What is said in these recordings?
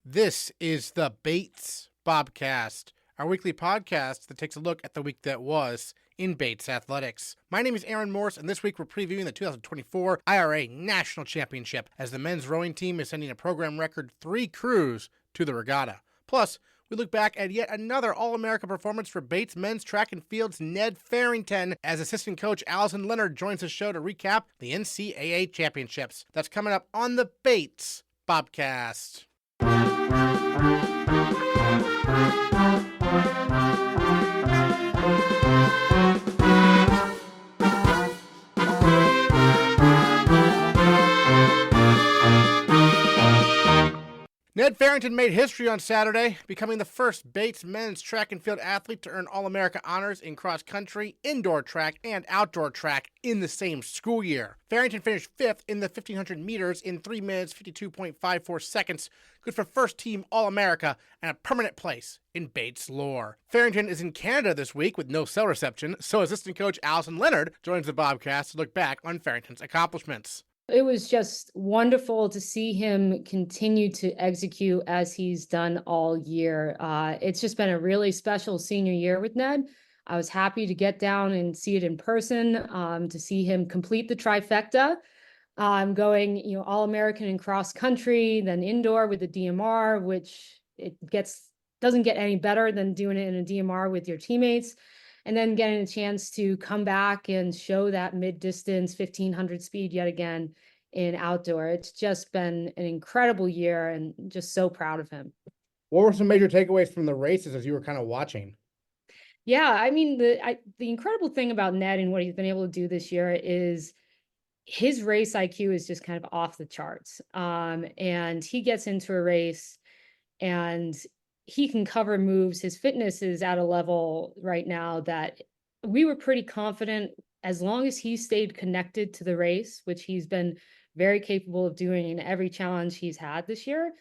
This is the Bates Bobcast, our weekly podcast that takes a look at the week that was in Bates athletics. My name is Aaron Morse, and this week we're previewing the 2024 IRA National Championship as the men's rowing team is sending a program record 3 crews to the Regatta. Plus, we look back at yet another All-America performance for Bates men's track and field's Ned Farrington as assistant coach Alison Leonard joins the show to recap the NCAA Championships. That's coming up on the Bates Bobcast. Ned Farrington made history on Saturday, becoming the first Bates men's track and field athlete to earn All-America honors in cross-country, indoor track, and outdoor track in the same school year. Farrington finished 5th in the 1,500 meters in 3 minutes, 52.54 seconds, good for first-team All-America and a permanent place in Bates lore. Farrington is in Canada this week with no cell reception, so assistant coach Alison Leonard joins the Bobcast to look back on Farrington's accomplishments. It was just wonderful to see him continue to execute as he's done all year. It's just been a really special senior year with Ned. I was happy to get down and see it in person, to see him complete the trifecta, going, All-American in cross country, then indoor with the DMR, which doesn't get any better than doing it in a DMR with your teammates. And then getting a chance to come back and show that mid-distance 1,500 speed yet again in outdoor. It's just been an incredible year and just so proud of him. What were some major takeaways from the races as you were kind of watching? Yeah, I mean, the incredible thing about Ned and what he's been able to do this year is his race IQ is just kind of off the charts. And he gets into a race and he can cover moves. His fitness is at a level right now that we were pretty confident as long as he stayed connected to the race, which he's been very capable of doing in every challenge he's had this year,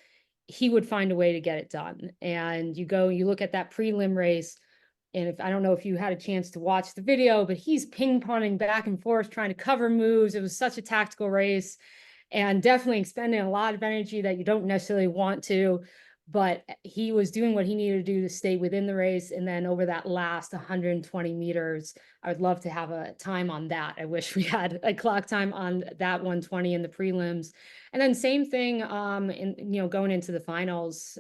he would find a way to get it done. And you look at that prelim race, and I don't know if you had a chance to watch the video, but he's ping-ponging back and forth, trying to cover moves. It was such a tactical race and definitely expending a lot of energy that you don't necessarily want to. But he was doing what he needed to do to stay within the race. And then over that last 120 meters, I would love to have a time on that. I wish we had a clock time on that 120 in the prelims. And then same thing, going into the finals,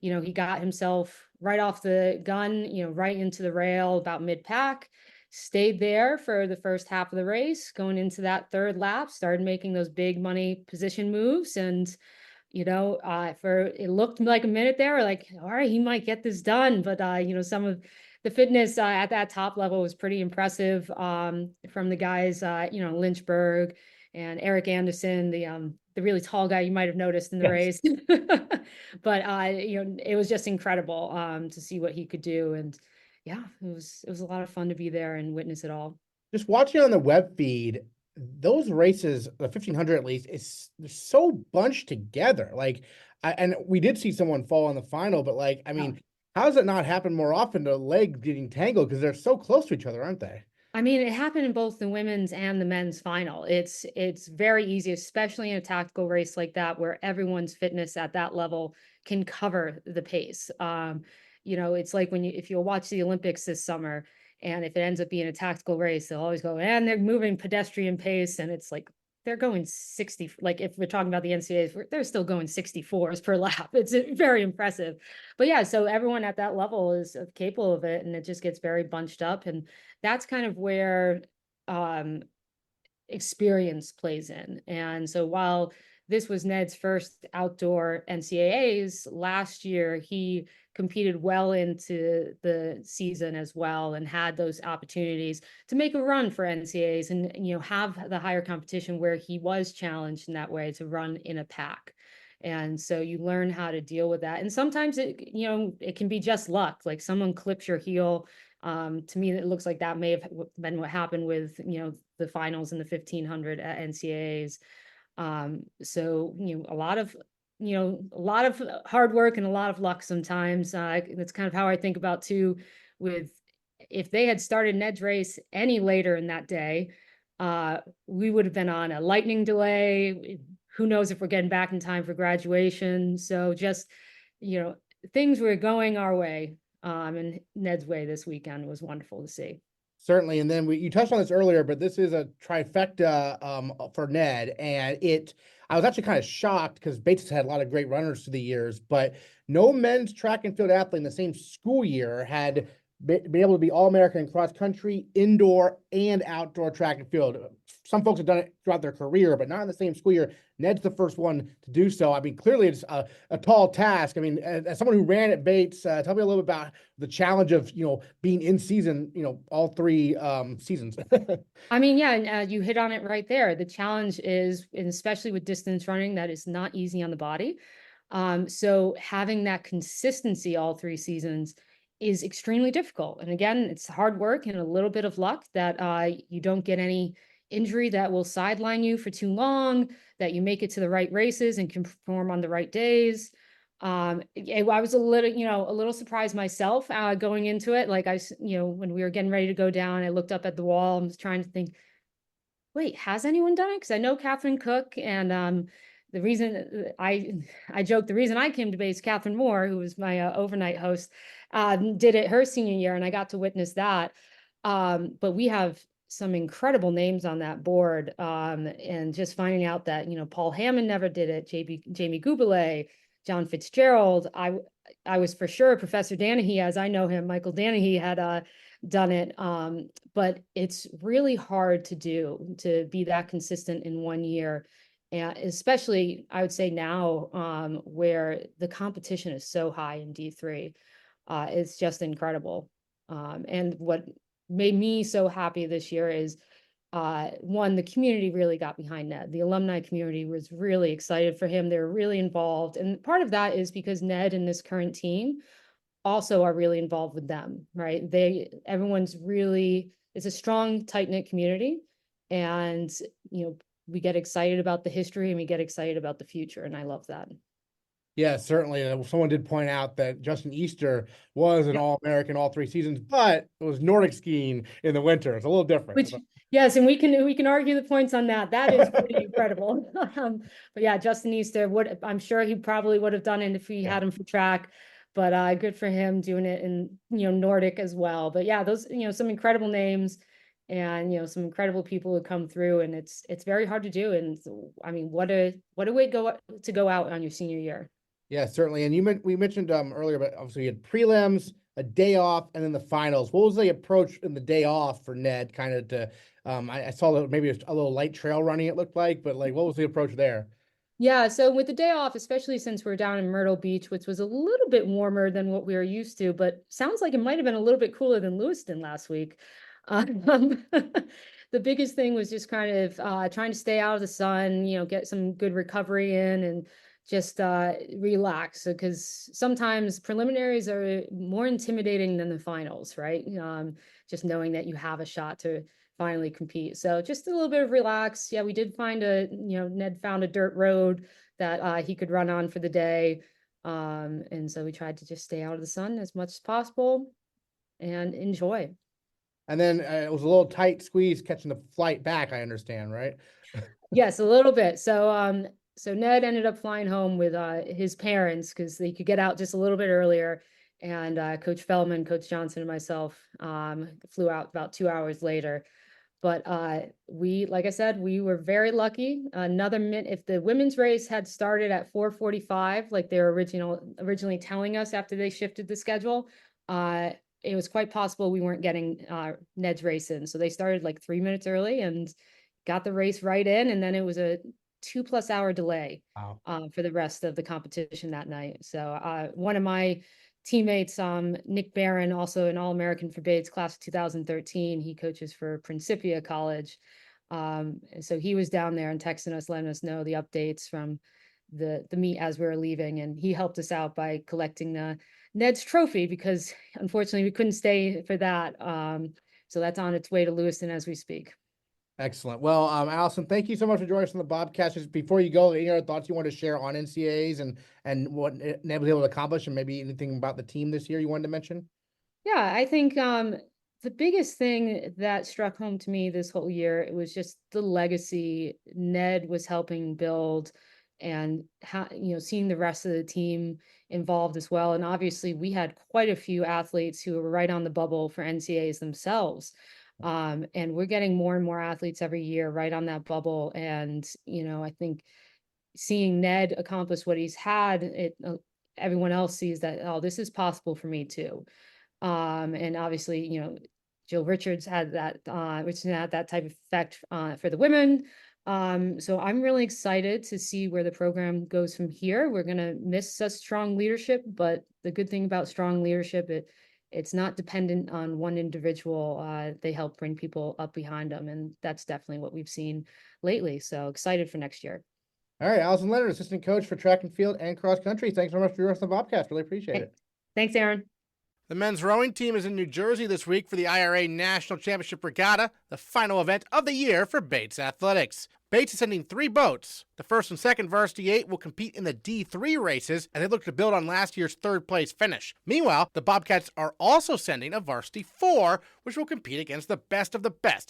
he got himself right off the gun, right into the rail about mid-pack, stayed there for the first half of the race, going into that third lap, started making those big money position moves. And it looked like a minute there, like, all right, he might get this done. But, some of the fitness at that top level was pretty impressive from the guys, Lynchburg and Eric Anderson, the really tall guy you might have noticed in the race. But, it was just incredible to see what he could do. And yeah, it was a lot of fun to be there and witness it all. Just watching on the web feed, those races, the 1,500 at least, they're so bunched together. And we did see someone fall in the final, but how does it not happen more often, the leg getting tangled? Because they're so close to each other, aren't they? I mean, it happened in both the women's and the men's final. It's very easy, especially in a tactical race like that, where everyone's fitness at that level can cover the pace. It's like if you'll watch the Olympics this summer, and if it ends up being a tactical race, they'll always go, and they're moving pedestrian pace. And it's like, they're going 60, like if we're talking about the NCAAs, they're still going 64s per lap. It's very impressive. But yeah, so everyone at that level is capable of it, and it just gets very bunched up. And that's kind of where experience plays in. And so while this was Ned's first outdoor NCAAs, last year he competed well into the season as well and had those opportunities to make a run for NCAAs and, have the higher competition where he was challenged in that way to run in a pack. And so you learn how to deal with that. And sometimes it can be just luck, like someone clips your heel. To me, it looks like that may have been what happened with, the finals in the 1,500 at NCAAs. So, a lot of hard work and a lot of luck sometimes. That's kind of how I think about too, if they had started Ned's race any later in that day, we would have been on a lightning delay. who knows if we're getting back in time for graduation. So just, things were going our way, and Ned's way this weekend was wonderful to see. Certainly. And then you touched on this earlier, but this is a trifecta for Ned. And I was actually kind of shocked because Bates has had a lot of great runners through the years, but no men's track and field athlete in the same school year had been able to be All-American in cross country, indoor, and outdoor track and field. Some folks have done it throughout their career, but not in the same school year. Ned's the first one to do so. I mean, clearly it's a tall task. I mean, as someone who ran at Bates, tell me a little bit about the challenge of, being in season, all three seasons. I mean, yeah, and you hit on it right there. The challenge is, and especially with distance running, that is not easy on the body. So having that consistency all three seasons is extremely difficult. And again, it's hard work and a little bit of luck that you don't get any injury that will sideline you for too long, that you make it to the right races and can perform on the right days. I was a little surprised myself going into it. Like when we were getting ready to go down, I looked up at the wall and was trying to think, wait, has anyone done it? Because I know Catherine Cook, and the reason I joked, the reason I came to Bates, Catherine Moore, who was my overnight host, did it her senior year, and I got to witness that. But we have some incredible names on that board, and just finding out that Paul Hammond never did it, Jamie Goubelet, John Fitzgerald. I was for sure Professor Danahy, as I know him, Michael Danahy had done it. But it's really hard to be that consistent in 1 year. And especially, I would say now, where the competition is so high in D3, it's just incredible. And what made me so happy this year is, one, the community really got behind Ned. The alumni community was really excited for him. They were really involved. And part of that is because Ned and this current team also are really involved with them, right? It's a strong, tight-knit community. And, we get excited about the history and we get excited about the future. And I love that. Yeah, certainly. Someone did point out that Justin Easter was an All-American all three seasons, but it was Nordic skiing in the winter. It's a little different. Yes, and we can argue the points on that. That is pretty incredible. But yeah, Justin Easter I'm sure he probably would have done it if he had him for track. But good for him doing it in Nordic as well. But yeah, those some incredible names, and some incredible people who come through, and it's very hard to do. And I mean, what a way to go out on your senior year. Yeah, certainly. And we mentioned earlier, but obviously you had prelims, a day off, and then the finals. What was the approach in the day off for Ned? Kind of to, I saw that maybe a little light trail running, it looked like, but what was the approach there? Yeah, so with the day off, especially since we're down in Myrtle Beach, which was a little bit warmer than what we were used to, but sounds like it might have been a little bit cooler than Lewiston last week. The biggest thing was just kind of trying to stay out of the sun, get some good recovery in, and just relax, because sometimes preliminaries are more intimidating than the finals, right? Just knowing that you have a shot to finally compete. So just a little bit of relax. Yeah, we did find Ned found a dirt road that he could run on for the day. And so we tried to just stay out of the sun as much as possible and enjoy. And then it was a little tight squeeze catching the flight back, I understand, right? Yes, a little bit. So Ned ended up flying home with his parents because they could get out just a little bit earlier. And Coach Feldman, Coach Johnson, and myself flew out about 2 hours later. But like I said, we were very lucky. Another minute, if the women's race had started at 4:45, like they were originally telling us after they shifted the schedule, it was quite possible we weren't getting Ned's race in. So they started like 3 minutes early and got the race right in. And then it was a 2+ hour delay for the rest of the competition that night. So one of my teammates, Nick Barron, also an All-American for Bates, class of 2013. He coaches for Principia College. So he was down there and texting us, letting us know the updates from the meet as we were leaving. And he helped us out by collecting Ned's trophy, because unfortunately we couldn't stay for that. So that's on its way to Lewiston as we speak. Excellent. Well, Alison, thank you so much for joining us on the Bobcast. Just before you go, any other thoughts you want to share on NCAAs and what Ned was able to accomplish, and maybe anything about the team this year you wanted to mention? Yeah, I think the biggest thing that struck home to me this whole year, it was just the legacy Ned was helping build and how, seeing the rest of the team involved as well. And obviously we had quite a few athletes who were right on the bubble for NCAAs themselves. And we're getting more and more athletes every year right on that bubble. And, I think seeing Ned accomplish what he's had, everyone else sees that, oh, this is possible for me too. And obviously, Jill Richardson had that type of effect for the women. So I'm really excited to see where the program goes from here. We're going to miss such strong leadership, but the good thing about strong leadership, it's not dependent on one individual. They help bring people up behind them, and that's definitely what we've seen lately. So excited for next year. All right, Alison Leonard, assistant coach for track and field and cross country. Thanks very much for your rest of the Bobcast. Really appreciate it. Thanks, Aaron. The men's rowing team is in New Jersey this week for the IRA National Championship Regatta, the final event of the year for Bates Athletics. Bates is sending 3 boats. The first and second Varsity 8 will compete in the D3 races as they look to build on last year's third-place finish. Meanwhile, the Bobcats are also sending a Varsity 4, which will compete against the best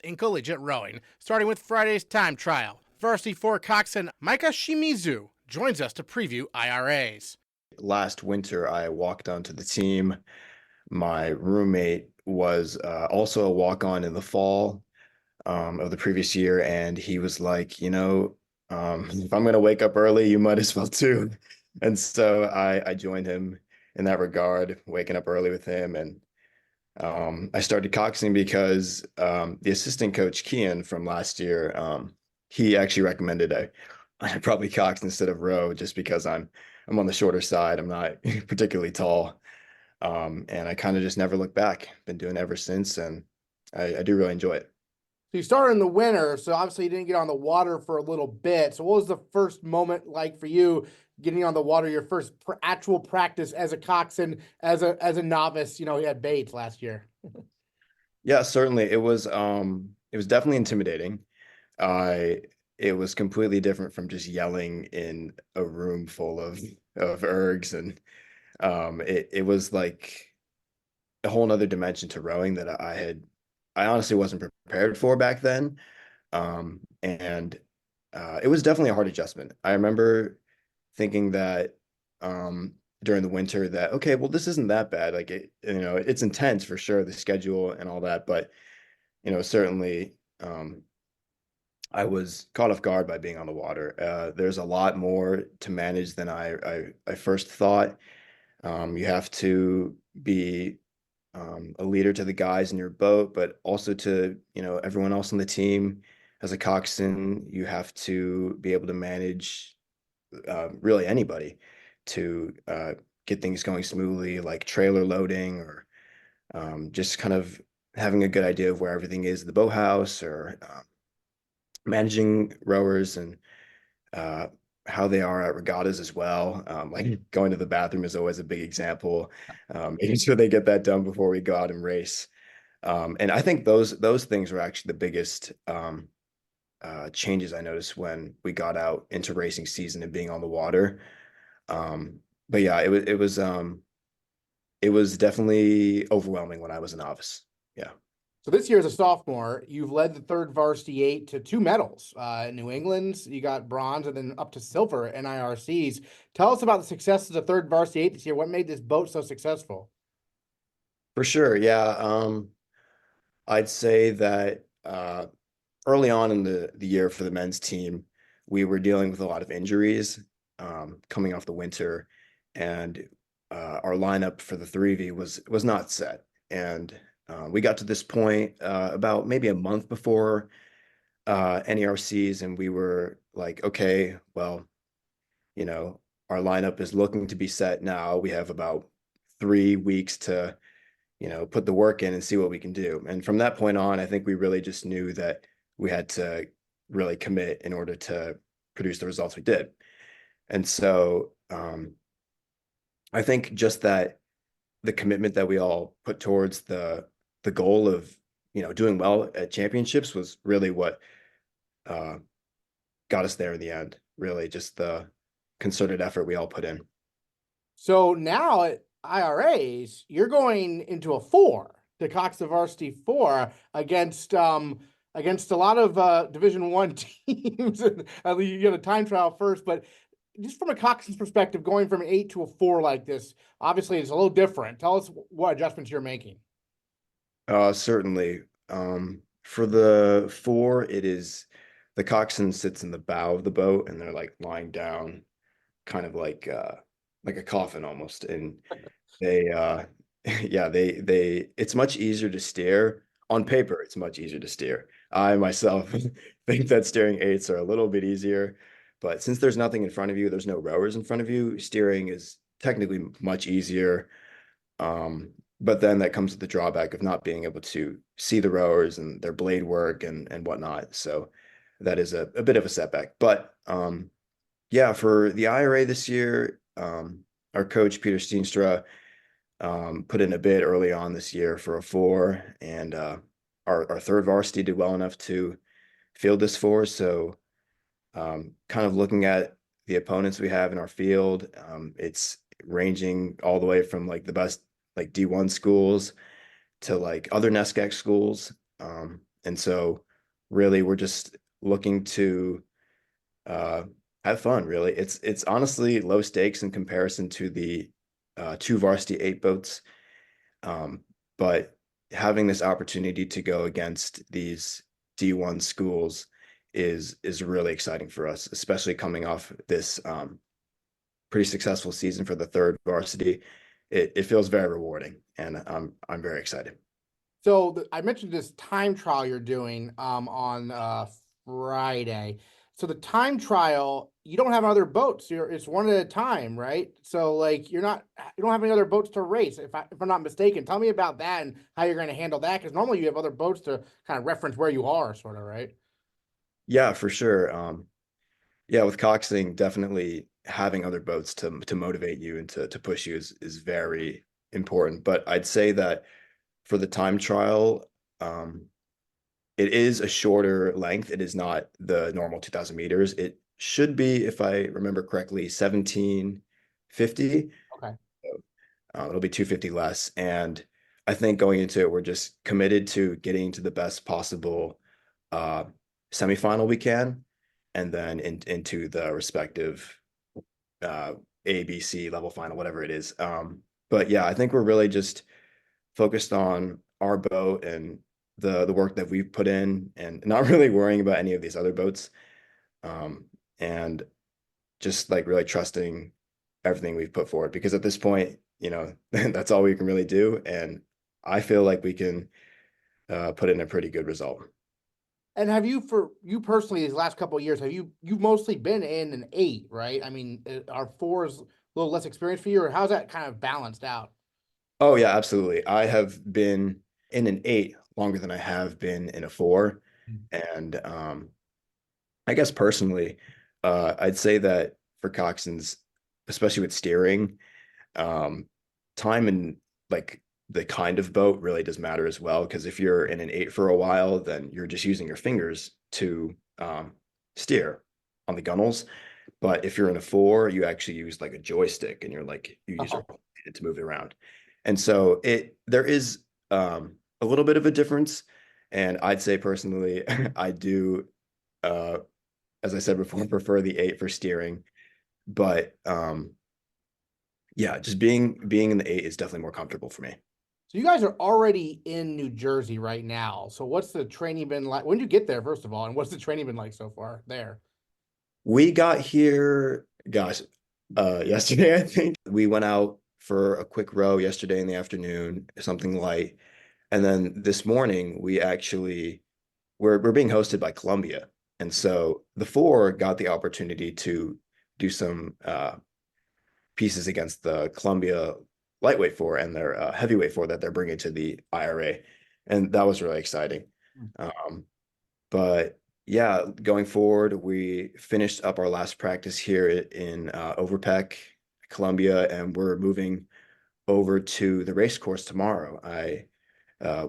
in collegiate rowing, starting with Friday's time trial. Varsity 4 coxswain Micah Shimizu joins us to preview IRAs. Last winter, I walked onto the team. My roommate was also a walk-on in the fall of the previous year, and he was like, if I'm going to wake up early, you might as well too. And so I joined him in that regard, waking up early with him. And I started coxing because the assistant coach, Kian, from last year, he actually recommended I probably cox instead of row just because I'm on the shorter side. I'm not particularly tall. And I kind of just never looked back. Been doing it ever since, and I do really enjoy it. So you started in the winter, so obviously you didn't get on the water for a little bit. So what was the first moment like for you getting on the water, your first actual practice as a coxswain, as a novice? You had Bates last year. Yeah, certainly. It was definitely intimidating. It was completely different from just yelling in a room full of ergs, and it was like a whole nother dimension to rowing that I honestly wasn't prepared for back then. And it was definitely a hard adjustment. I remember thinking that during the winter that, okay, well, this isn't that bad. Like it's intense for sure, the schedule and all that, but certainly I was caught off guard by being on the water. There's a lot more to manage than I first thought. You have to be a leader to the guys in your boat, but also to everyone else on the team. As a coxswain, you have to be able to manage really anybody to get things going smoothly, like trailer loading or just kind of having a good idea of where everything is at the boathouse, or managing rowers and how they are at regattas as well. Like going to the bathroom is always a big example. Making sure they get that done before we go out and race. And I think those things were actually the biggest changes I noticed when we got out into racing season and being on the water. But yeah, it was definitely overwhelming when I was a novice. Yeah. So this year as a sophomore, you've led the third Varsity 8 to 2 medals. In New England, you got bronze and then up to silver in IRCs. Tell us about the success of the third Varsity 8 this year. What made this boat so successful? For sure. Yeah. I'd say that early on in the year for the men's team, we were dealing with a lot of injuries coming off the winter, and our lineup for the 3V was not set. And we got to this point about maybe a month before NERCs, and we were like, okay, well, our lineup is looking to be set now. We have about 3 weeks to, put the work in and see what we can do. And from that point on, I think we really just knew that we had to really commit in order to produce the results we did. And so I think just that the commitment that we all put towards the goal of, doing well at championships was really what got us there in the end. Really just the concerted effort we all put in. So now at IRAs, you're going into a 4, the Cox Varsity 4 against a lot of Division I teams. You get a time trial first, but just from a Coxswain's perspective, going from an 8 to a 4 like this, obviously it's a little different. Tell us what adjustments you're making. Certainly. For the 4, it is the coxswain sits in the bow of the boat and they're like lying down, kind of like a coffin almost. And they yeah, they it's much easier to steer. On paper, it's much easier to steer. I myself think that steering 8s are a little bit easier, but since there's nothing in front of you, there's no rowers in front of you, steering is technically much easier. But then that comes with the drawback of not being able to see the rowers and their blade work and whatnot. So that is a bit of a setback. But yeah, for the IRA this year, our coach Peter Steenstra put in a bid early on this year for a 4, and our third varsity did well enough to field this 4. So kind of looking at the opponents we have in our field, it's ranging all the way from like the best like D1 schools to like other NESCAC schools. And so really we're just looking to have fun, really. It's honestly low stakes in comparison to the 2 varsity 8 boats. But having this opportunity to go against these D1 schools is really exciting for us, especially coming off this pretty successful season for the third varsity. It feels very rewarding, and I'm very excited. So I mentioned this time trial you're doing on Friday. So the time trial, you don't have other boats. It's one at a time, right? So like you don't have any other boats to race, if I'm not mistaken. Tell me about that and how you're going to handle that, because normally you have other boats to kind of reference where you are, sort of, right? Yeah, for sure. Yeah, with coxing, definitely having other boats to motivate you and to push you is very important. But I'd say that for the time trial, it is a shorter length. It is not the normal 2,000 meters. It should be, if I remember correctly, 1750. Okay. It'll be 250 less. And I think going into it, we're just committed to getting to the best possible uh, semifinal we can, and then into the respective A, B, C level final, whatever it is. But yeah, I think we're really just focused on our boat and the work that we've put in, and not really worrying about any of these other boats. And just like really trusting everything we've put forward, because at this point, that's all we can really do. And I feel like we can put in a pretty good result. And have you, for you personally, these last couple of years, you've mostly been in an 8, right? I mean, are 4s a little less experience for you, or how's that kind of balanced out? Oh yeah, absolutely. I have been in an 8 longer than I have been in a 4. And I guess personally, I'd say that for coxswains, especially with steering, time and like the kind of boat really does matter as well. Because if you're in an 8 for a while, then you're just using your fingers to steer on the gunnels. But if you're in a 4, you actually use like a joystick, and you use your hand to move it around. And so there is a little bit of a difference. And I'd say personally, I do, as I said before, prefer the 8 for steering. But yeah, just being in the 8 is definitely more comfortable for me. So you guys are already in New Jersey right now. So what's the training been like? When did you get there, first of all, and what's the training been like so far there? We got here, gosh, yesterday, I think. We went out for a quick row yesterday in the afternoon, something light. And then this morning, we're being hosted by Columbia. And so the 4 got the opportunity to do some pieces against the Columbia lightweight 4 and their heavyweight 4 that they're bringing to the IRA. And that was really exciting. But yeah, going forward, we finished up our last practice here in Overpeck, Columbia, and we're moving over to the race course tomorrow.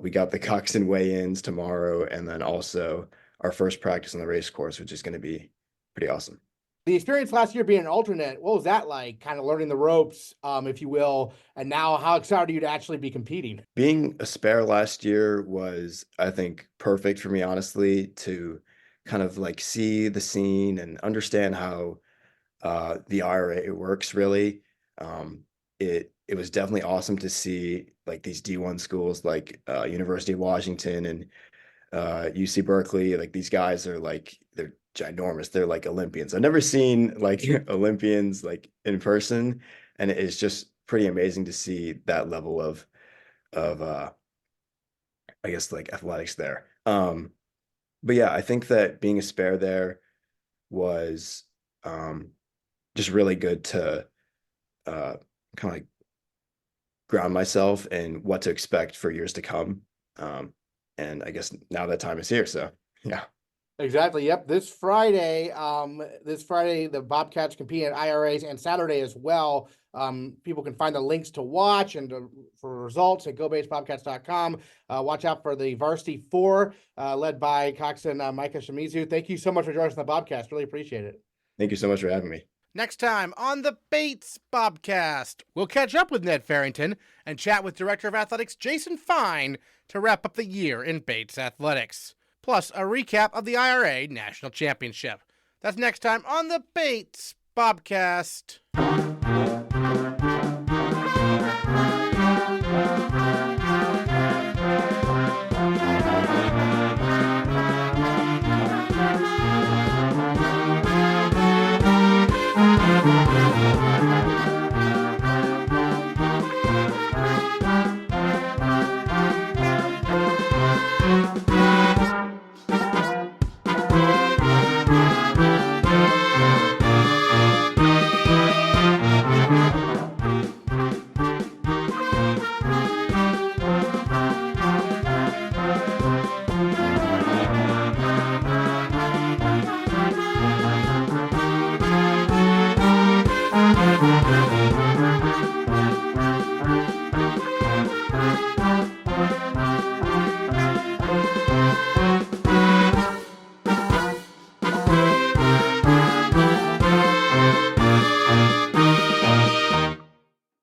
We got the coxswain weigh-ins tomorrow, and then also our first practice on the race course, which is going to be pretty awesome. The experience last year being an alternate, what was that like? Kind of learning the ropes, if you will, and now how excited are you to actually be competing? Being a spare last year was, I think, perfect for me, honestly, to kind of like see the scene and understand how the IRA works really. It was definitely awesome to see like these D1 schools like University of Washington and UC Berkeley. Like these guys are like they're ginormous. They're like Olympians. I've never seen like Olympians like in person, and it is just pretty amazing to see that level of I guess like athletics there. But yeah, I think that being a spare there was just really good to kind of like ground myself in what to expect for years to come. And I guess now that time is here. So yeah. Exactly. Yep. This Friday, the Bobcats compete at IRAs, and Saturday as well. People can find the links to watch and for results at gobatesbobcats.com. Watch out for the Varsity 4, led by Coxswain, Micah, Shimizu. Thank you so much for joining us on the Bobcast. Really appreciate it. Thank you so much for having me. Next time on the Bates Bobcast, we'll catch up with Ned Farrington and chat with Director of Athletics Jason Fine to wrap up the year in Bates athletics. Plus a recap of the IRA National Championship. That's next time on the Bates Bobcast.